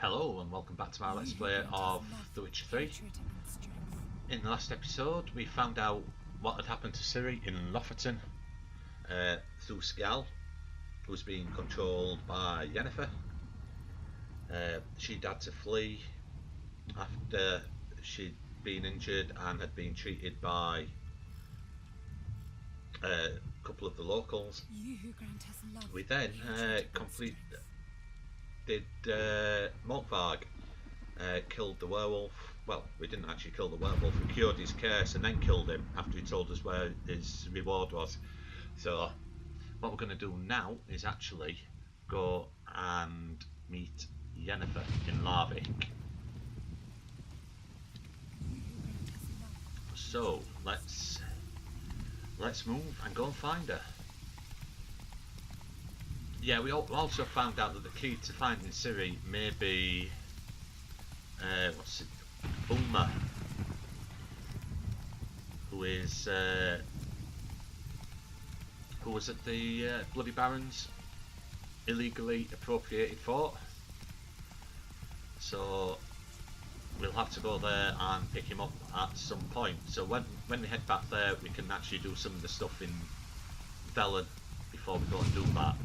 Hello and welcome back to our Let's Play of The Witcher 3. In the last episode we found out what had happened to Ciri in Lofoten through Skjal, who was being controlled by Yennefer. She'd had to flee after she'd been injured and had been treated by a couple of the locals. We then did Morkvarg killed the werewolf. Well, we didn't actually kill the werewolf, we cured his curse and then killed him after he told us where his reward was. So what we're going to do now is actually go and meet Yennefer in Larvik. So let's move and go and find her. Yeah, we also found out that the key to finding Ciri may be what's it? Bulma, who was at the Bloody Barons illegally appropriated fort. So we'll have to go there and pick him up at some point. So when we head back there, we can actually do some of the stuff in Velen before we go and do that.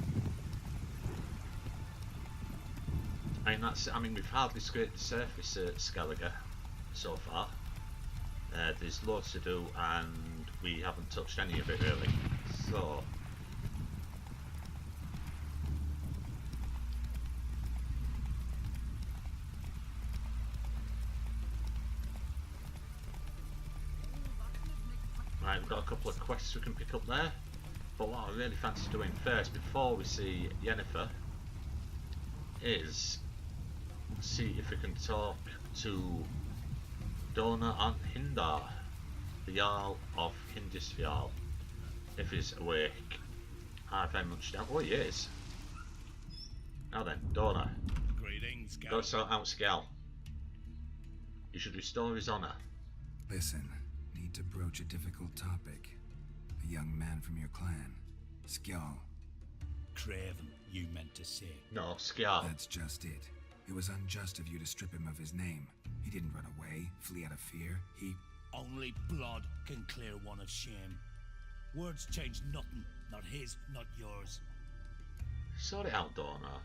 I mean, we've hardly scraped the surface at Skellige so far. There's loads to do, and we haven't touched any of it really. So right, we've got a couple of quests we can pick up there. But what I really fancy doing first, before we see Yennefer, is see if we can talk to Dona and Hindar, the Jarl of Hindisfjall, if he's awake. I very much doubt. Oh, he is. Now then, Dona. Greetings, Go sort out Skjal. You should restore his honour. Listen, need to broach a difficult topic. A young man from your clan, Skjal. Craven, you meant to say. No, Skjal. That's just it. It was unjust of you to strip him of his name. He didn't run away, flee out of fear. He... Only blood can clear one of shame. Words change nothing. Not his, not yours. Sort it out, Dona.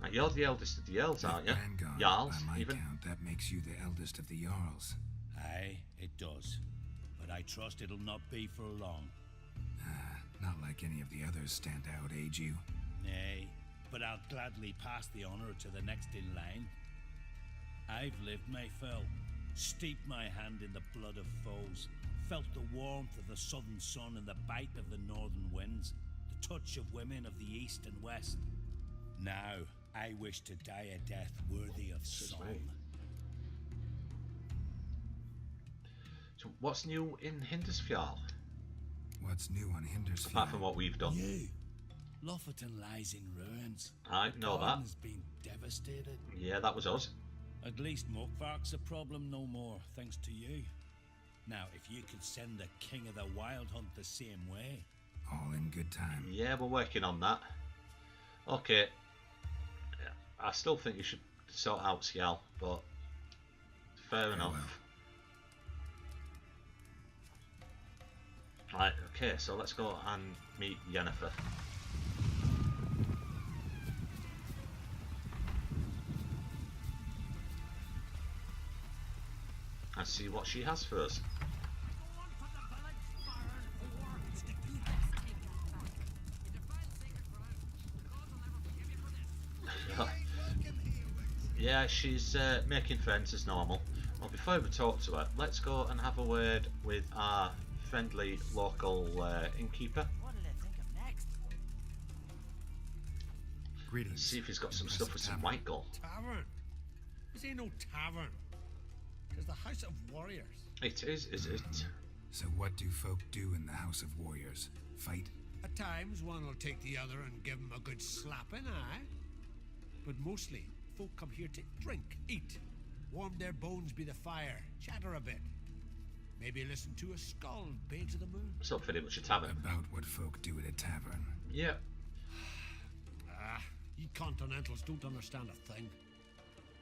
Now, you're the eldest of the Earls, aren't you? Vanguard, Jarls, by my even. count, that makes you the eldest of the Jarls. Aye, it does. But I trust it'll not be for long. Not like any of the others stand out, age you. Nay, but I'll gladly pass the honour to the next in line. I've lived my fill, steeped my hand in the blood of foes, felt the warmth of the southern sun and the bite of the northern winds, the touch of women of the east and west. Now, I wish to die a death worthy of song. So what's new in Hindisfjall? What's new on Hindisfjall? Apart from what we've done. You. Lofoten lies in ruins. I know that. Has been devastated. Yeah, that was us. At least Morkvarg's a problem no more, thanks to you. Now, if you could send the King of the Wild Hunt the same way. All in good time. Yeah, we're working on that. Okay. I still think you should sort out Skjal, but fair enough. Well. Right, okay, so let's go and meet Yennefer. And see what she has for us. Yeah, she's making friends as normal. Well, before we talk to her, let's go and have a word with our friendly local innkeeper. What'll I think of next? Greetings. See if he's got some stuff with some white gold. Tavern? This ain't no tavern. It's the House of Warriors. It is it? So what do folk do in the House of Warriors? Fight? At times, one will take the other and give 'em a good slapping, aye? But mostly, folk come here to drink, eat, warm their bones by the fire, chatter a bit. Maybe listen to a skull bay to the moon. So pretty much a tavern. About what folk do at a tavern. Yep. You Continentals don't understand a thing.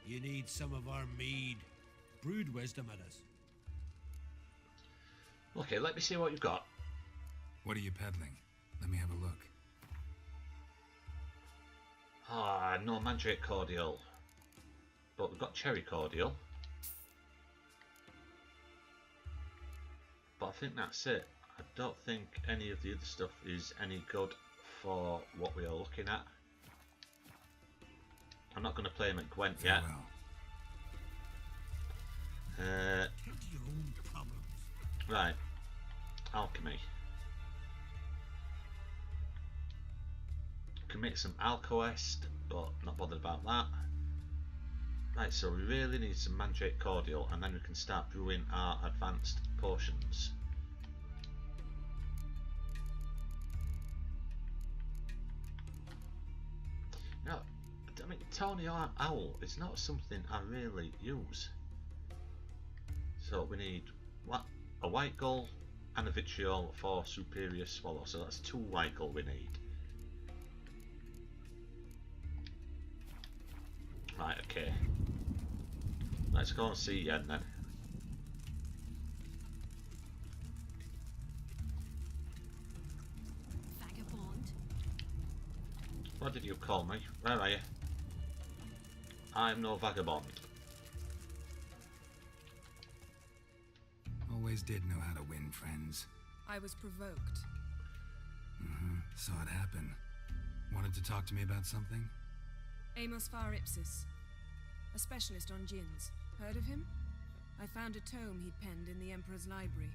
You need some of our mead. Brewed wisdom it is. Okay, let me see what you've got. What are you peddling? Let me have a look. Ah, no mandrake cordial. But we've got cherry cordial. But I think that's it. I don't think any of the other stuff is any good for what we are looking at. I'm not going to play him at Gwent yet. Farewell. Tend to your own problems. Right. Alchemy. Can make some alcoest, but not bothered about that. Right, so we really need some mandrake cordial, and then we can start brewing our advanced potions. Now, I mean, Tawny Owl is not something I really use. So we need a white gull and a vitriol for superior swallow. So that's 2 white gull we need. Right, okay. Let's go and see Yen then. Vagabond. What did you call me? Where are you? I'm no vagabond. Always did know how to win friends. I was provoked. Saw it happen. Wanted to talk to me about something? Amos Far Ipsis, a specialist on Djinns. Heard of him? I found a tome he'd penned in the Emperor's library.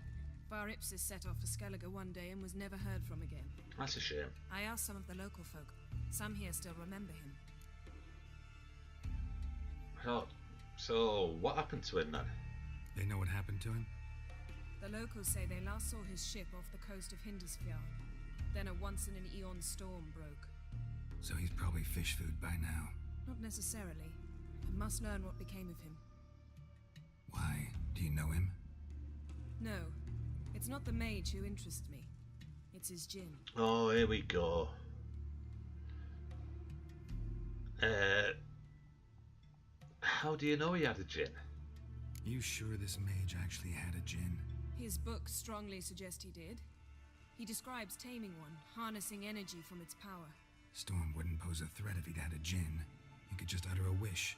Far Ipsis set off for Skellige one day and was never heard from again. That's a shame. I asked some of the local folk. Some here still remember him. So what happened to him then? They know what happened to him? The locals say they last saw his ship off the coast of Hindisfjord. Then a once-in-an-eon storm broke. So he's probably fish food by now. Not necessarily. I must learn what became of him. Why? Do you know him? No, it's not the mage who interests me. It's his Djinn. Oh, here we go. How do you know he had a Djinn? You sure this mage actually had a Djinn? His books strongly suggest he did. He describes taming one, harnessing energy from its power. Storm wouldn't pose a threat if he'd had a Djinn. He could just utter a wish.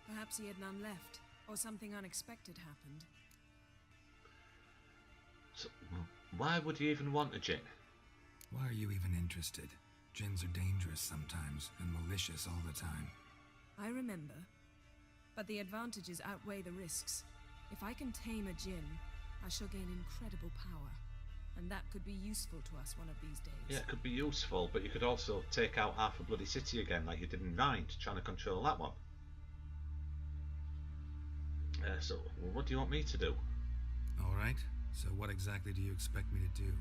Perhaps he had none left, or something unexpected happened. So, why would you even want a Djinn? Why are you even interested? Djinns are dangerous sometimes, and malicious all the time. I remember. But the advantages outweigh the risks. If I can tame a Djinn, I shall gain incredible power. And that could be useful to us one of these days. Yeah, it could be useful, but you could also take out half a bloody city again, like you did in Rhind, trying to control that one. So, what do you want me to do? Alright, so what exactly do you expect me to do?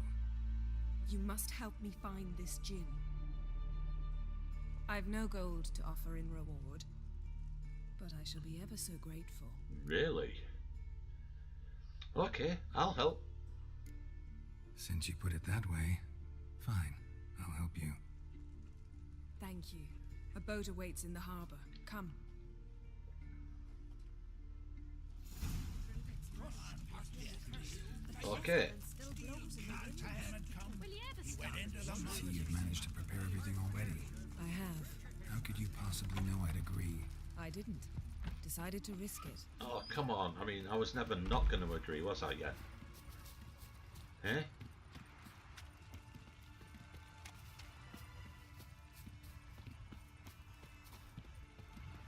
You must help me find this Djinn. I've no gold to offer in reward, but I shall be ever so grateful. Really? Okay, I'll help. Since you put it that way, fine, I'll help you. Thank you. A boat awaits in the harbor. Come. Okay. See, you've managed to prepare everything already. I have. How could you possibly know I'd agree? I didn't. Decided to risk it. Oh, come on. I mean, I was never not going to agree, was I yet? Eh?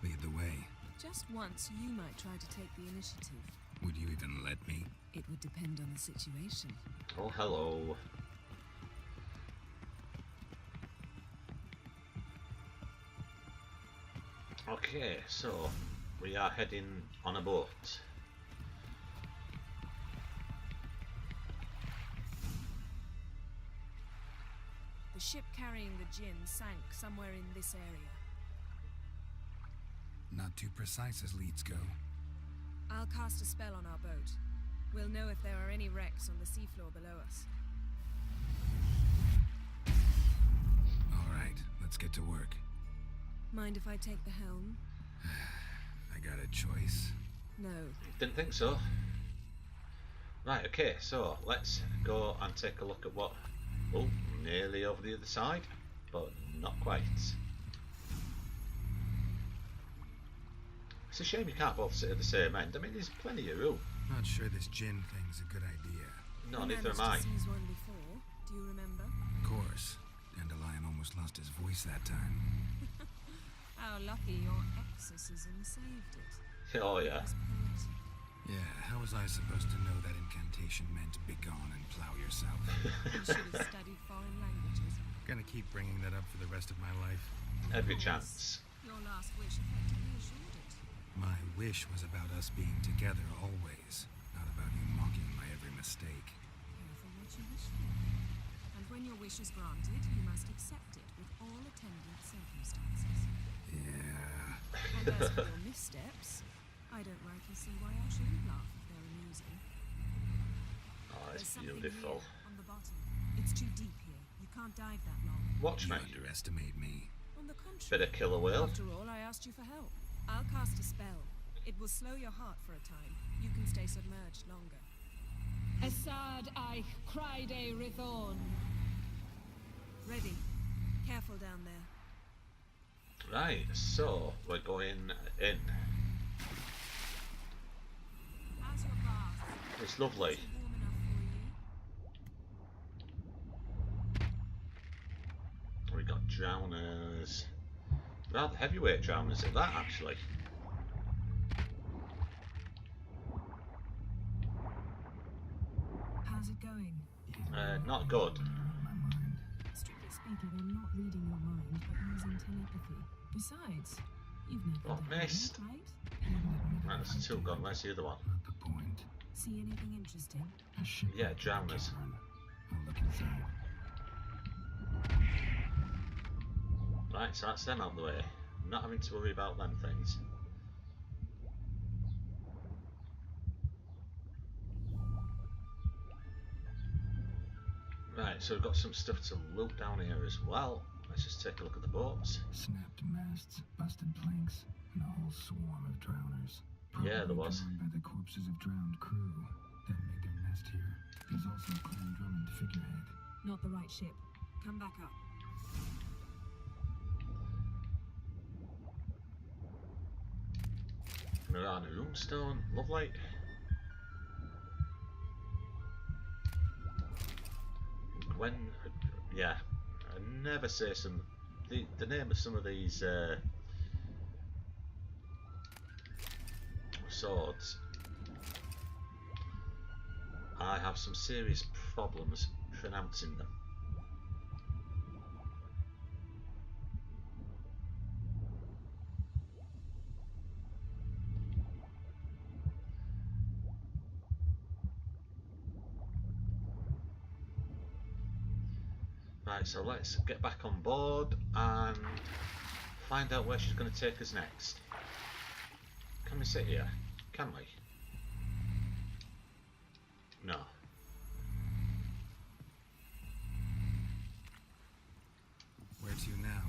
Lead the way. Just once, you might try to take the initiative. Would you even let me? It would depend on the situation. Oh, hello. Okay, so we are heading on a boat. The ship carrying the Djinn sank somewhere in this area. Not too precise as leads go. I'll cast a spell on our boat. We'll know if there are any wrecks on the seafloor below us. Alright, let's get to work. Mind if I take the helm? I got a choice. No. Didn't think so. Right, okay, so let's go and take a look at what... Oh, nearly over the other side, but not quite. It's a shame you can't both sit at the same end. I mean, there's plenty of room. Not sure this Djinn thing's a good idea. No, We neither am managed I. to seize one before. Do you remember? Of course. Dandelion almost lost his voice that time. How lucky your exorcism saved it. Oh, yeah. It was poetic. Yeah, how was I supposed to know that incantation meant begone and plow yourself? You should have studied foreign languages. Gonna keep bringing that up for the rest of my life. Every Of course. chance. Your last wish effectively assured it. My wish was about us being together always, not about you mocking my every mistake. Careful what you wish for. And when your wish is granted, you must accept it with all attendant circumstances. Yeah. And as for your missteps, I don't rightly see why I shouldn't laugh if they're amusing. Oh, There's it's something beautiful. here on the bottom. It's too deep here. You can't dive that long. Watch You me. underestimate me. On the contrary. Bit of killer whale. After all, I asked you for help. I'll cast a spell. It will slow your heart for a time. You can stay submerged longer. Assad I cried a Rithorn. Ready. Careful down there. Right, so we're going in. How's your bath? It's lovely. Is it warm enough for you? We got drowners. Rather heavyweight drowners at that, actually. How's it going? Not good. Strictly speaking, I'm not reading your mind, but using telepathy. Besides, you've never Oh, done missed. that, right? That's two gone. Where's the other one? Not the point. See anything interesting? A ship Yeah, drowners. I'll look inside. Right, so that's them out of the way. Not having to worry about them things. Right, so we've got some stuff to loot down here as well. Let's just take a look at the boats. Snapped masts, busted planks, and a whole swarm of drowners. Yeah, there was. Drawn by the corpses of drowned crew that made their nest here. There's also a Clan Drummond figurehead. Not the right ship. Come back up. Mirana Runestone, lovely. Gwen, yeah, I never say some. The name of some of these swords. I have some serious problems pronouncing them. Right, so let's get back on board and find out where she's going to take us next. Can we sit here? Can we? No. Where to now?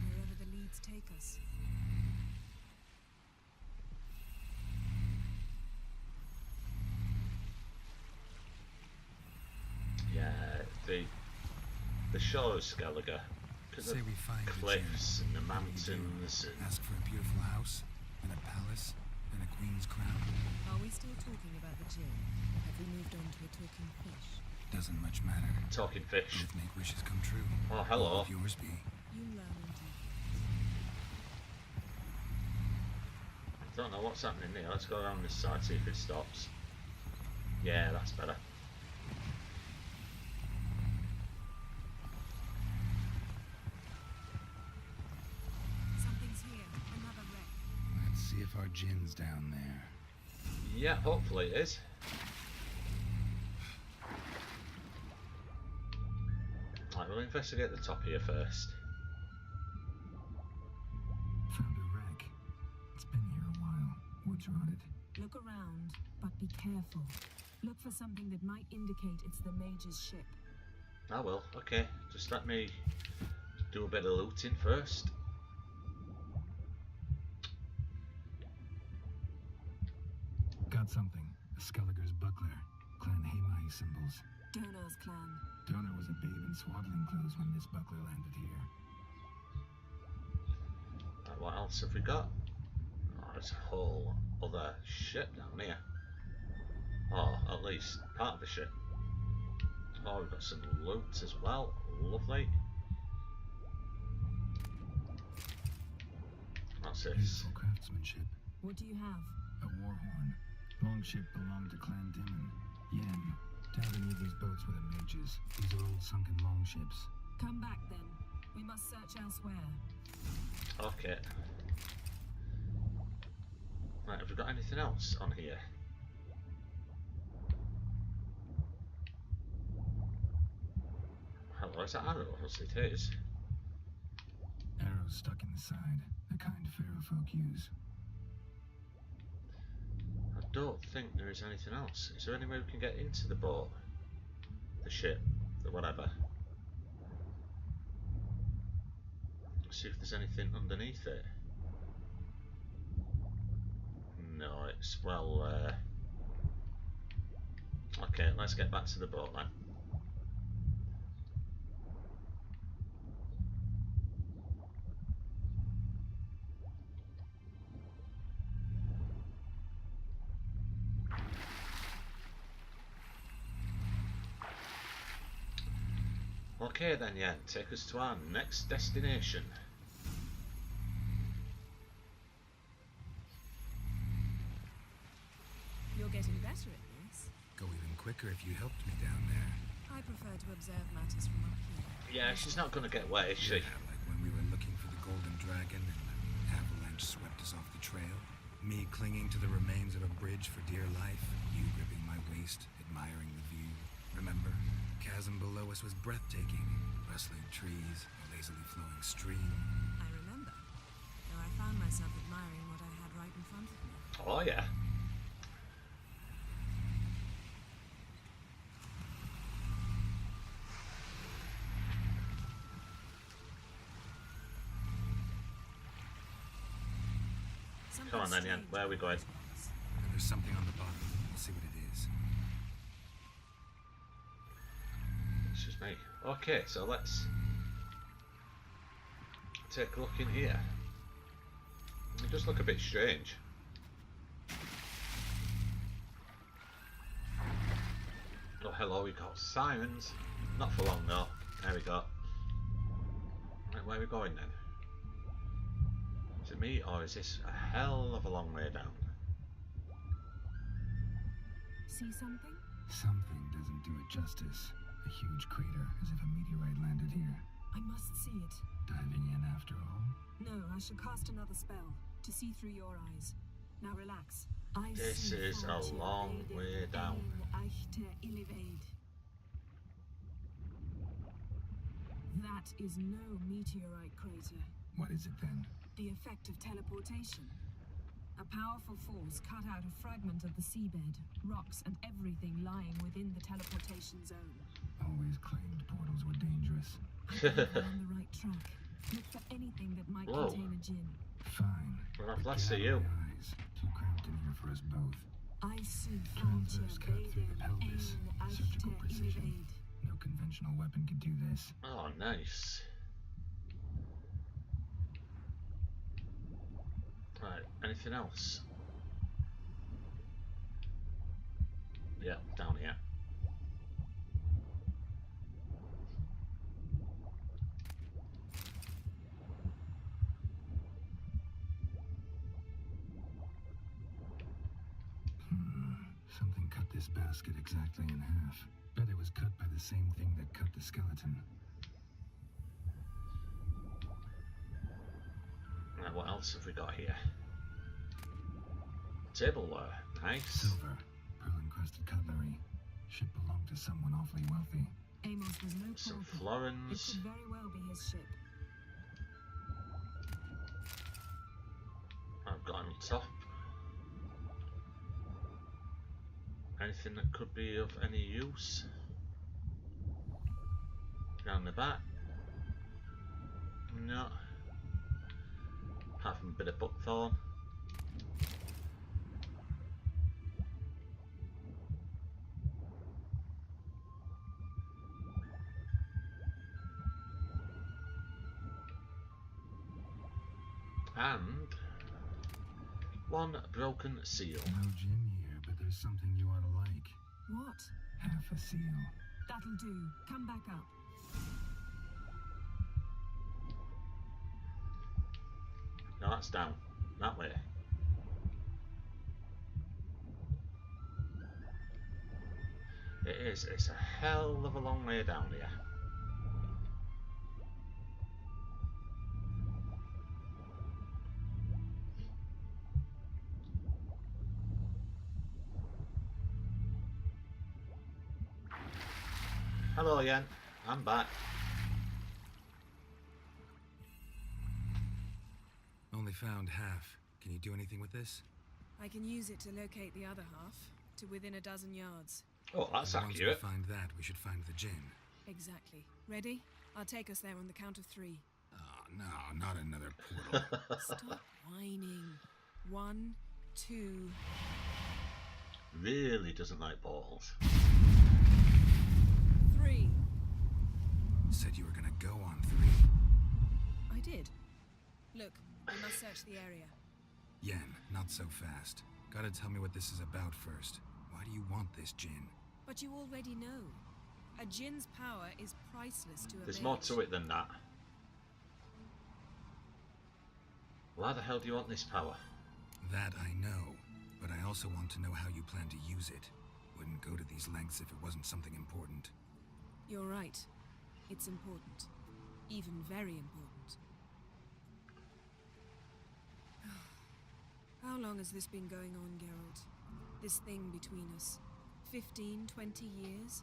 Wherever the leads take us. Yeah, the shore of Skellige. Because Say of we find the cliffs Djinn. and the What do we do? mountains and Ask for a beautiful house, and a palace, and a queen's crown. Are we still talking about the Djinn? Have we moved on to a talking fish? Doesn't much matter. talking fish. Both make wishes come true. Oh, What hello. would yours be? You learn and do. Don't know what's happening here. Let's go around this side, see if it stops. Yeah, that's better. Something's here. Another wreck. Let's see if our Djinn's down there. Yeah, hopefully it is. Right, we'll investigate the top here first. Found a wreck. It's been here a while. Wood's rotted. Look around, but be careful. Look for something that might indicate it's the mage's ship. Ah well, okay. Just let me do a bit of looting first. got something. A Skelliger's buckler. Clan Haemai symbols. Donar's clan. Donar was a babe in swaddling clothes when this buckler landed here. Right, what else have we got? Oh, there's a whole other ship down here. Oh, at least part of the ship. Oh, we've got some loot as well. Lovely. What's this? Beautiful craftsmanship. What do you have? A war horn. Longship belonged to Clan Djinn. Yen. Doubt any of these boats were the mages. These are old sunken longships. Come back then. We must search elsewhere. Okay. Right, have we got anything else on here? Hello, is that arrows? It is. Arrows stuck in the side. The kind Pharaoh folk use. I don't think there is anything else. Is there any way we can get into the boat? The ship? The whatever? Let's see if there's anything underneath it. No, it's well... Okay, let's get back to the boat then. Okay then, Yen, take us to our next destination. You're getting better at this. Go even quicker if you helped me down there. I prefer to observe matters from up here. Yeah, she's not going to get wet, is she? Yeah, like when we were looking for the Golden Dragon and the avalanche swept us off the trail. Me clinging to the remains of a bridge for dear life. You gripping my waist, admiring the view. Remember? The chasm below us was breathtaking. Rustling trees, a lazily flowing stream. I remember. Though I found myself admiring what I had right in front of me. Oh yeah. Come on then, Yen. Where are we going? And there's something on the bottom. We'll see what it is. It's just me. Okay, so let's take a look in here. It does look a bit strange. Oh, hello, we got sirens. Not for long though. There we go. Right, where are we going then? Is it me, or is this a hell of a long way down? See something? Something doesn't do it justice. A huge crater, as if a meteorite landed here. I must see it. Diving in after all? No, I shall cast another spell to see through your eyes. Now relax. This is a long way down. That is no meteorite crater. What is it then? The effect of teleportation. A powerful force cut out a fragment of the seabed, rocks and everything lying within the teleportation zone. Always claimed portals were dangerous. I believe we're on the right track. Look for anything that might Whoa. contain a djinn. Fine. Well, I've less Get to out you. of my eyes. Too cramped in here for us both. I see Transverse cut through the pelvis. Surgical precision. No conventional weapon could do this. Oh, nice. Right, anything else? Yeah, down here. Something cut this basket exactly in half. Bet it was cut by the same thing that cut the skeleton. Right, what else have we got here? Tableware, nice. Silver, pearl-encrusted cutlery. Ship belonged to someone awfully wealthy. Amos was no Some pauper. It florins. could very well be his ship. I've got on top. Anything that could be of any use? Down the back? No. Apart from a bit of buckthorn. And one broken seal. No Djinn here, but there's something you ought to like. What? Half a seal. That'll do. Come back up. No, that's down. That way. It is. It's a hell of a long way down here. Hello again. I'm back. Only found half. Can you do anything with this? I can use it to locate the other half, to within a dozen yards. Oh, that's And once we accurate. find that, we should find the Djinn. Exactly. Ready? I'll take us there on the count of 3. Oh, no, not another portal. Stop whining. 1, 2... Really doesn't like balls. 3. Said you were gonna go on 3. I did. Look, we must search the area. Yen, not so fast. Gotta tell me what this is about first. Why do you want this Djinn? But you already know. A Djinn's power is priceless to a There's mage. more to it than that. Why the hell do you want this power? That I know, but I also want to know how you plan to use it. Wouldn't go to these lengths if it wasn't something important. You're right. It's important. Even very important. How long has this been going on, Geralt? This thing between us? 15, 20 years?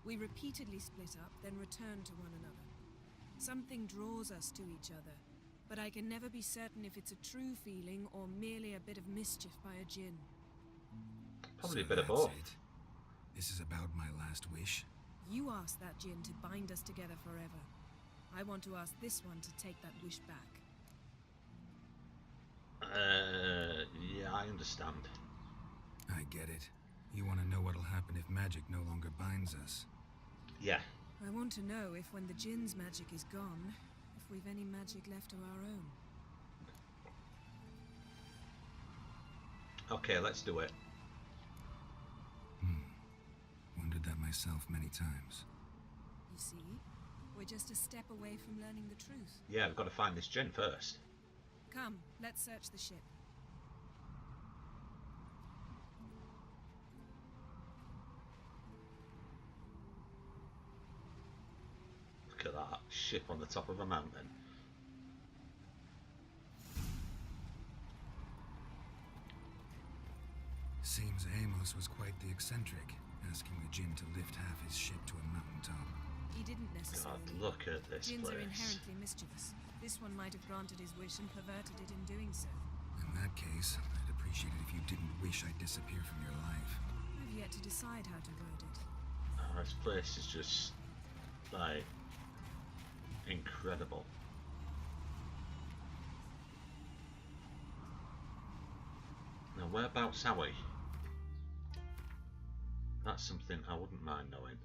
We repeatedly split up, then return to one another. Something draws us to each other, but I can never be certain if it's a true feeling or merely a bit of mischief by a Djinn. Probably So a bit of that's both. it. This is about my last wish. You asked that Djinn to bind us together forever. I want to ask this one to take that wish back. Yeah, I understand. I get it. You want to know what'll happen if magic no longer binds us. Yeah. I want to know if when the Djinn's magic is gone, if we've any magic left of our own. Okay, let's do it. Wondered that myself many times. You see, we're just a step away from learning the truth. Yeah, we've got to find this Djinn first. Come, let's search the ship. Look at that ship on the top of a mountain. Seems Amos was quite the eccentric, asking the Djinn to lift half his ship to a mountaintop. He didn't God, necessarily. look at this Djinns are place. inherently mischievous. This one might have granted his wish and perverted it in doing so. In that case, I'd appreciate it if you didn't wish I'd disappear from your life. I've yet to decide how to word it. Oh, this place is just like incredible. Now, whereabouts are we? That's something I wouldn't mind knowing.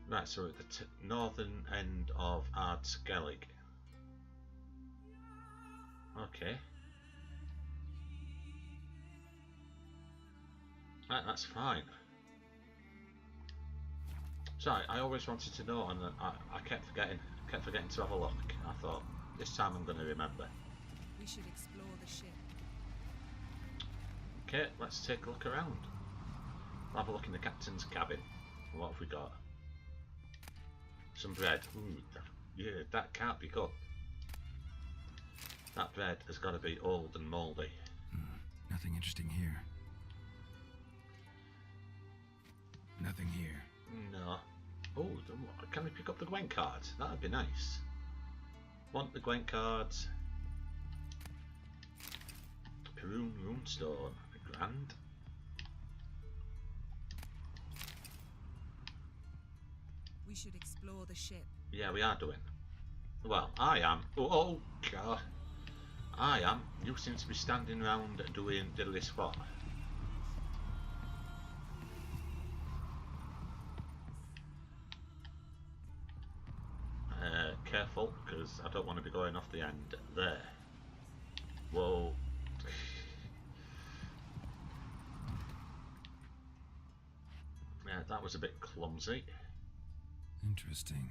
Right, so we're at the northern end of Ardskellig. Okay. Right, that's fine. Sorry, I always wanted to know, and I kept forgetting to have a look. I thought, this time I'm going to remember. We should explore the ship. Okay, let's take a look around. We'll have a look in the captain's cabin. What have we got? Some bread. Ooh, yeah, that can't be good. That bread has got to be old and mouldy. Nothing interesting here. Nothing here. No. Oh, can we pick up the Gwen cards? That'd be nice. Want the Gwen cards. Perun Runestone. Grand. We should explore the ship. Yeah, we are doing. Well, I am. Oh, God. I am. You seem to be standing around doing diddly squat. careful because I don't want to be going off the end there. Whoa. Yeah, that was a bit clumsy. Interesting.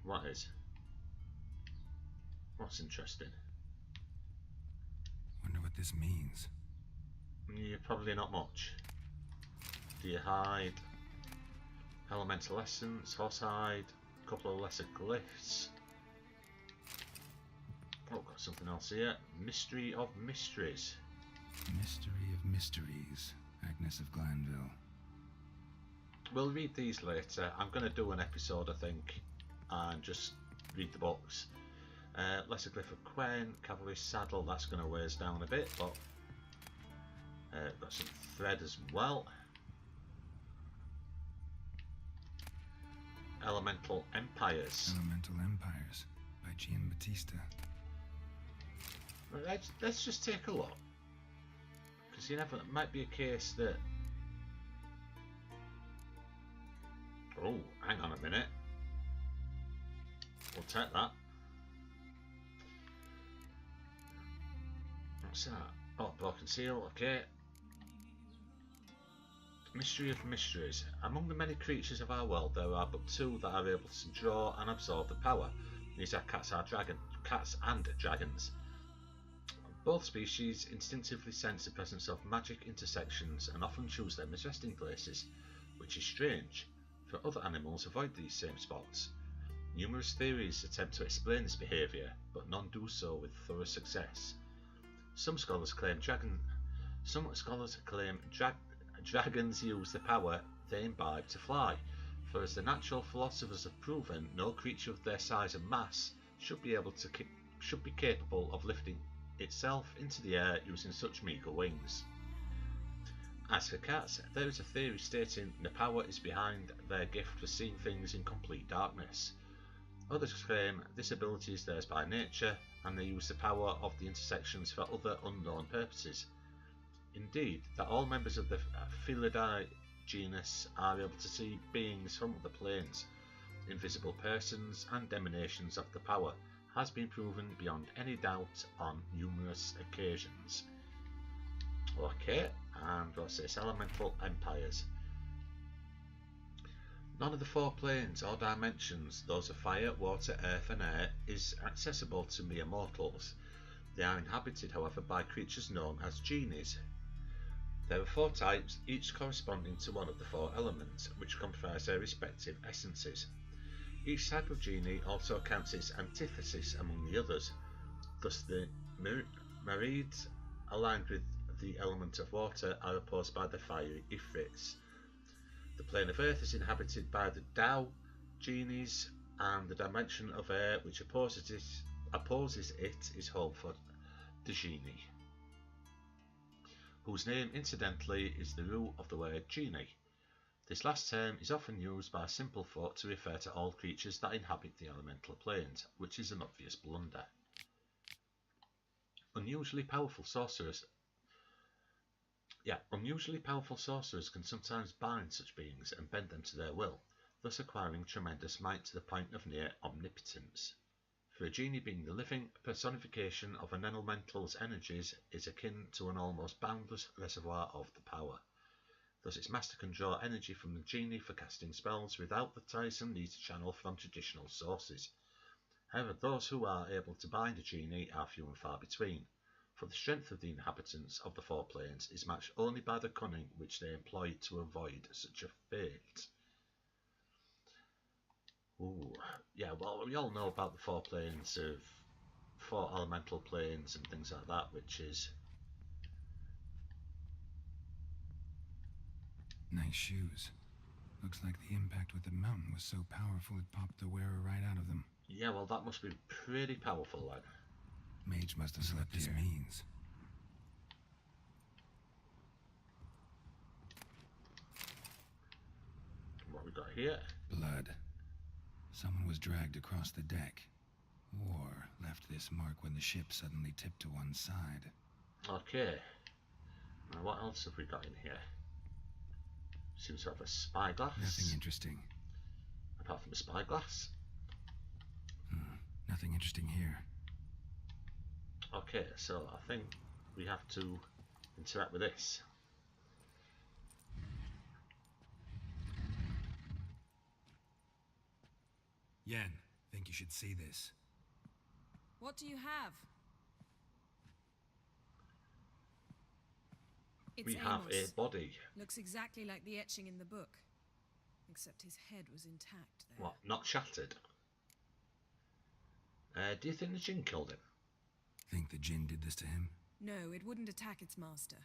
What is? What's interesting? Wonder what this means. Yeah, probably not much. Do you hide? Elemental essence, horse hide, a couple of lesser glyphs. Oh, got something else here. Mystery of mysteries. Mystery of mysteries. Agnes of Glanville. We'll read these later. I'm going to do an episode, I think, and just read the books. Lesser Glyph of Quen, Cavalry Saddle, that's going to weigh us down a bit, but got some thread as well. Elemental Empires. Elemental Empires by Gian Battista. Let's just take a look, because you never, it might be a case that. Oh, hang on a minute. We'll take that. What's that? Oh, broken seal, okay. Mystery of mysteries. Among the many creatures of our world, there are but two that are able to draw and absorb the power. These are cats and dragons. Both species instinctively sense the presence of magic intersections and often choose them as resting places, which is strange, for other animals avoid these same spots. Numerous theories attempt to explain this behaviour, but none do so with thorough success. Some scholars claim dragons use the power they imbibe to fly, for as the natural philosophers have proven, no creature of their size and mass should be capable of lifting itself into the air using such meagre wings. As for cats, there is a theory stating the power is behind their gift for seeing things in complete darkness. Others claim this ability is theirs by nature, and they use the power of the intersections for other unknown purposes. Indeed, that all members of the Felidae genus are able to see beings from other planes, invisible persons, and emanations of the power has been proven beyond any doubt on numerous occasions. Okay, and what's this? Elemental Empires. None of the four planes or dimensions, those of fire, water, earth and air, is accessible to mere mortals. They are inhabited, however, by creatures known as genies. There are four types, each corresponding to one of the four elements, which comprise their respective essences. Each type of genie also counts its antithesis among the others. Thus the Marids, aligned with the element of water, are opposed by the fiery Ifrits. The plane of earth is inhabited by the Dao genies, and the dimension of air which opposes it is home for the genie, whose name incidentally is the root of the word genie. This last term is often used by simple folk to refer to all creatures that inhabit the elemental planes, which is an obvious blunder. Unusually powerful sorcerers can sometimes bind such beings and bend them to their will, thus acquiring tremendous might to the point of near omnipotence. For a genie, being the living personification of an elemental's energies, is akin to an almost boundless reservoir of the power. Thus its master can draw energy from the genie for casting spells without the tiresome need to channel from traditional sources. However, those who are able to bind a genie are few and far between, for the strength of the inhabitants of the four planes is matched only by the cunning which they employ to avoid such a fate. Ooh, yeah, well, we all know about the four planes of four elemental planes and things like that, which is Nice shoes. Looks like the impact with the mountain was so powerful it popped the wearer right out of them. yeah, well, that must be pretty powerful, lad. Mage must have slept here. What this means. What we got here? Blood. Someone was dragged across the deck, or left this mark when the ship suddenly tipped to one side. Okay. Now what else have we got in here? Seems to have a spyglass. Nothing interesting. Apart from a spyglass. Nothing interesting here. Okay, so I think we have to interact with this. Yen, think you should see this. What do you have? It's We have a Amos. body. Looks exactly like the etching in the book. Except his head was intact there. What? Not shattered? Do you think the Djinn killed him? Think the Djinn did this to him? No, it wouldn't attack its master.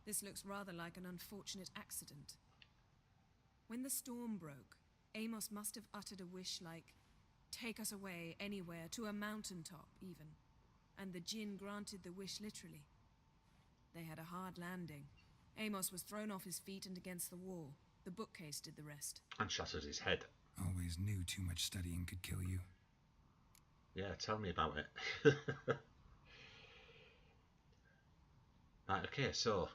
This looks rather like an unfortunate accident. When the storm broke, Amos must have uttered a wish like, "Take us away, anywhere, to a mountaintop, even." And the Djinn granted the wish literally. They had a hard landing. Amos was thrown off his feet and against the wall. The bookcase did the rest. And shattered his head. Always knew too much studying could kill you. Yeah, tell me about it. Right, okay, so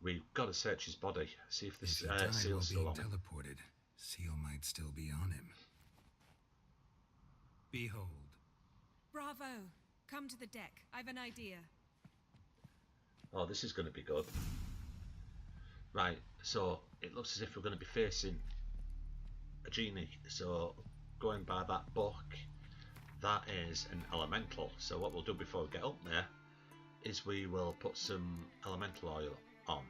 we've got to search his body, see if this If he died seal's while still being on him. teleported, seal might still be on him. Behold. Bravo! Come to the deck. I've an idea. Oh, this is going to be good. Right, so it looks as if we're going to be facing a genie. So going by that book, that is an elemental. So what we'll do before we get up there is we will put some elemental oil on.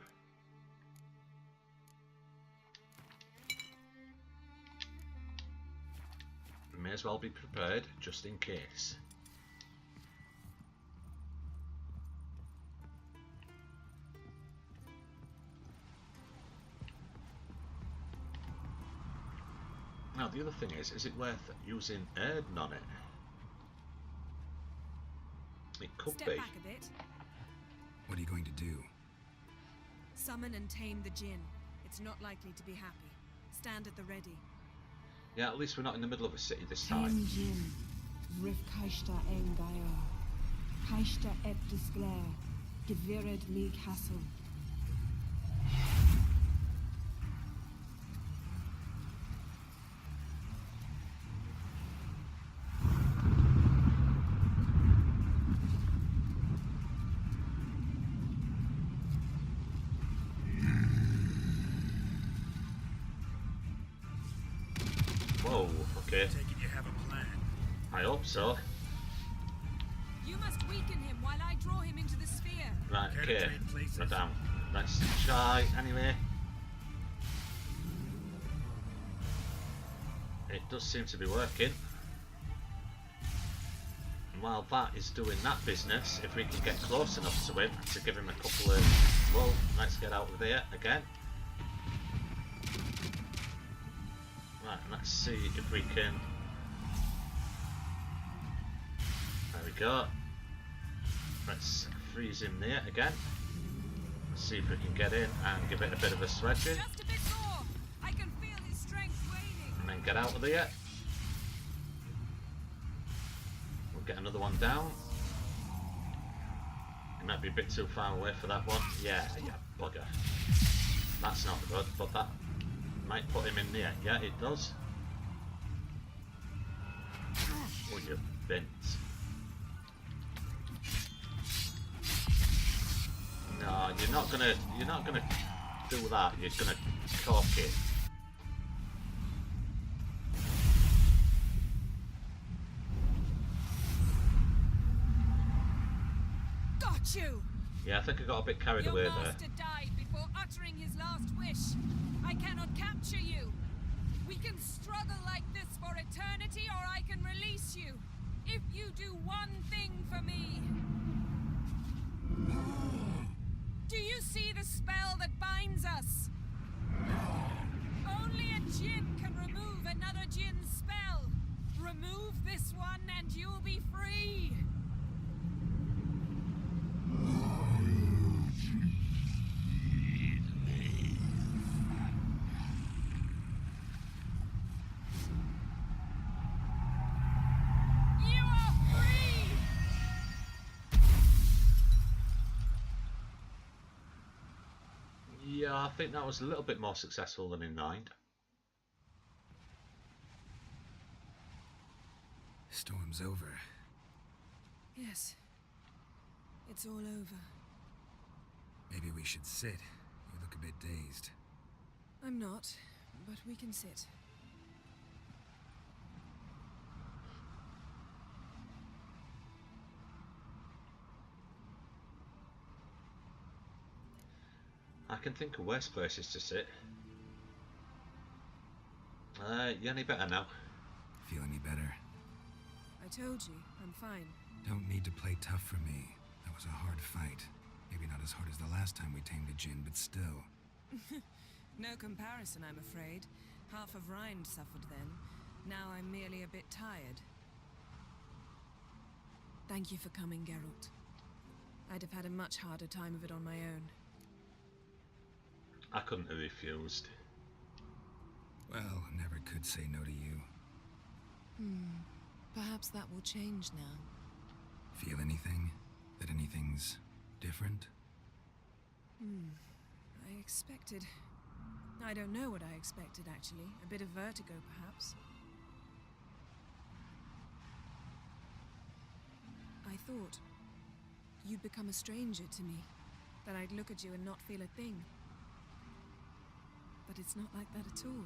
We may as well be prepared just in case. Now the other thing is it worth using Erden on it? It could Step be. back a bit. What are you going to do? Summon and tame the Djinn. It's not likely to be happy. Stand at the ready. Yeah, at least we're not in the middle of a city this time. Hen Djinn, Rif Kaishta Engaya, Kaishta et Disglair, Gevired me Castle. Whoa, okay. Take it you have a plan. I hope so. You must weaken him while I draw him into the sphere. Right, Care to okay. trade places? We're down. Let's try anyway. It does seem to be working. And while that is doing that business, if we can get close enough to him to give him a couple of... Well, let's get out of there again. Right, let's see if we can... There we go. Let's freeze him there again. Let's see if we can get in and give it a bit of a swedging. Just a bit more. I can feel his strength waning. And then get out of there. We'll get another one down. It might be a bit too far away for that one. Yeah, bugger. That's not good, but that might put him in there. Yeah, it does. Oh, you bint. No, you're not gonna do that. You're gonna cork it. Got you! Yeah, I think I got a bit carried Your away there. master died before uttering his last wish. I cannot capture you. We can struggle like this for eternity, or I can release you. If you do one thing for me. Do you see the spell that binds us? Only a Djinn can remove another Djinn's spell. Remove this one and you'll be free. You are free! Yeah, I think that was a little bit more successful than in 9. storm's over. Yes. It's all over. Maybe we should sit. You look a bit dazed. I'm not, but we can sit. I can think of worse places to sit. You any better now? Feel any better? I told you, I'm fine. Don't need to play tough for me. That was a hard fight. Maybe not as hard as the last time we tamed a Djinn, but still. No comparison, I'm afraid. Half of Rind suffered then. Now I'm merely a bit tired. Thank you for coming, Geralt. I'd have had a much harder time of it on my own. I couldn't have refused. Well, never could say no to you. Perhaps that will change now. Feel anything? That anything's different? I expected... I don't know what I expected, actually. A bit of vertigo, perhaps. I thought you'd become a stranger to me. That I'd look at you and not feel a thing. But it's not like that at all.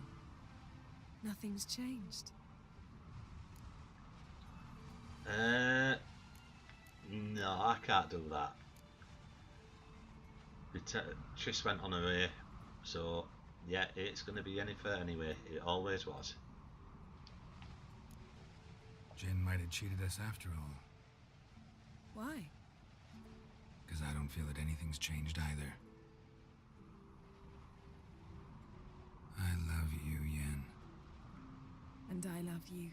Nothing's changed. No, I can't do that. Triss went on her way, so yeah, it's going to be Yennefer anyway. It always was. Djinn might have cheated us after all. Why? Because I don't feel that anything's changed either. I love you, Yen. And I love you.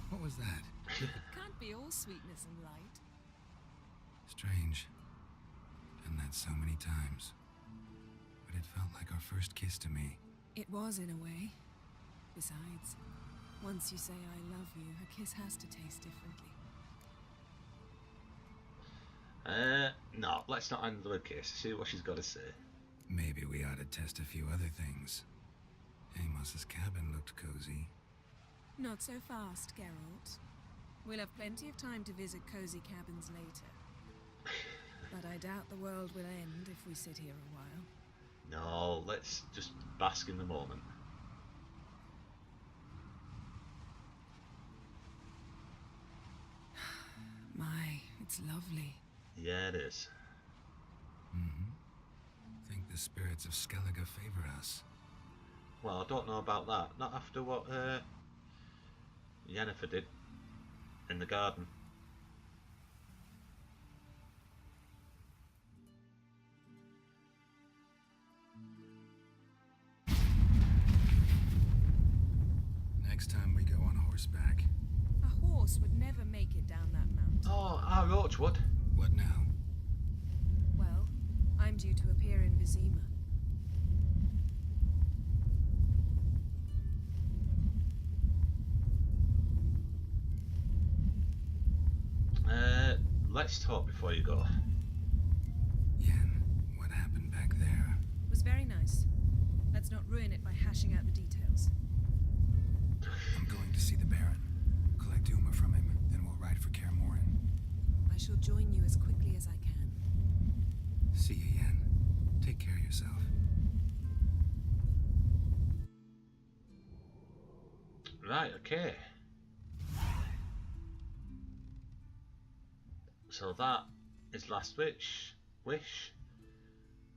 What was that? Can't be all sweetness and light. Strange. Done that so many times. But it felt like our first kiss to me. It was in a way. Besides, once you say I love you, a kiss has to taste differently. No, let's not handle a kiss. See what she's got to say. Maybe we ought to test a few other things. Amos's cabin looked cozy. Not so fast, Geralt. We'll have plenty of time to visit cozy cabins later. But I doubt the world will end if we sit here a while. No, let's just bask in the moment. My, it's lovely. Yeah, it is. Think the spirits of Skellige favor us. Well, I don't know about that. Not after what Yennefer did in the garden. Next time we go on horseback. A horse would never make it down that mountain. Oh, our roach would. What now? Well, I'm due to appear in Vizima. Let's talk before you go. Yen, what happened back there? It was very nice. Let's not ruin it by hashing out the details. I'm going to see the Baron. Collect Uma from him, then we'll ride for Kaer Morhen. I shall join you as quickly as I can. See you, Yen. Take care of yourself. Right, okay. So that is last wish.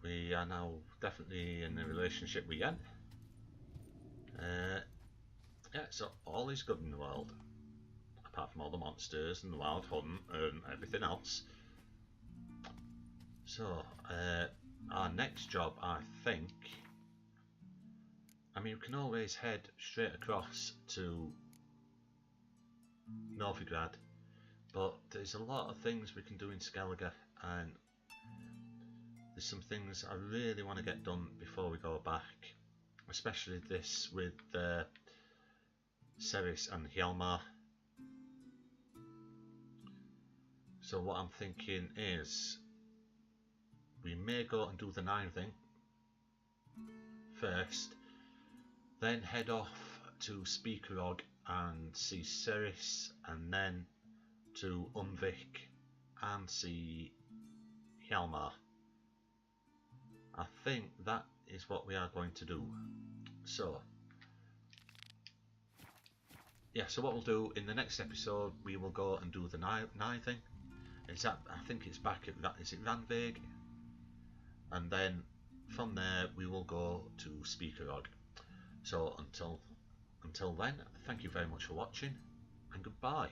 We are now definitely in a relationship with Yen. Yeah, so all is good in the world. Apart from all the monsters and the wild hunt and everything else. So, our next job, I think... I mean, we can always head straight across to Novigrad. But there's a lot of things we can do in Skellige, and there's some things I really want to get done before we go back. especially this with Ceres and Hjalmar. So what I'm thinking is we may go and do the 9 thing first, then head off to Speakerog and see Ceres, and then to Umvik and see Hjalmar. I think that is what we are going to do. So yeah, so what we'll do in the next episode, we will go and do the 9 thing. Is that, I think it's back at that, is it Ranvig? And then from there we will go to Speakerog. So until then, thank you very much for watching, and goodbye.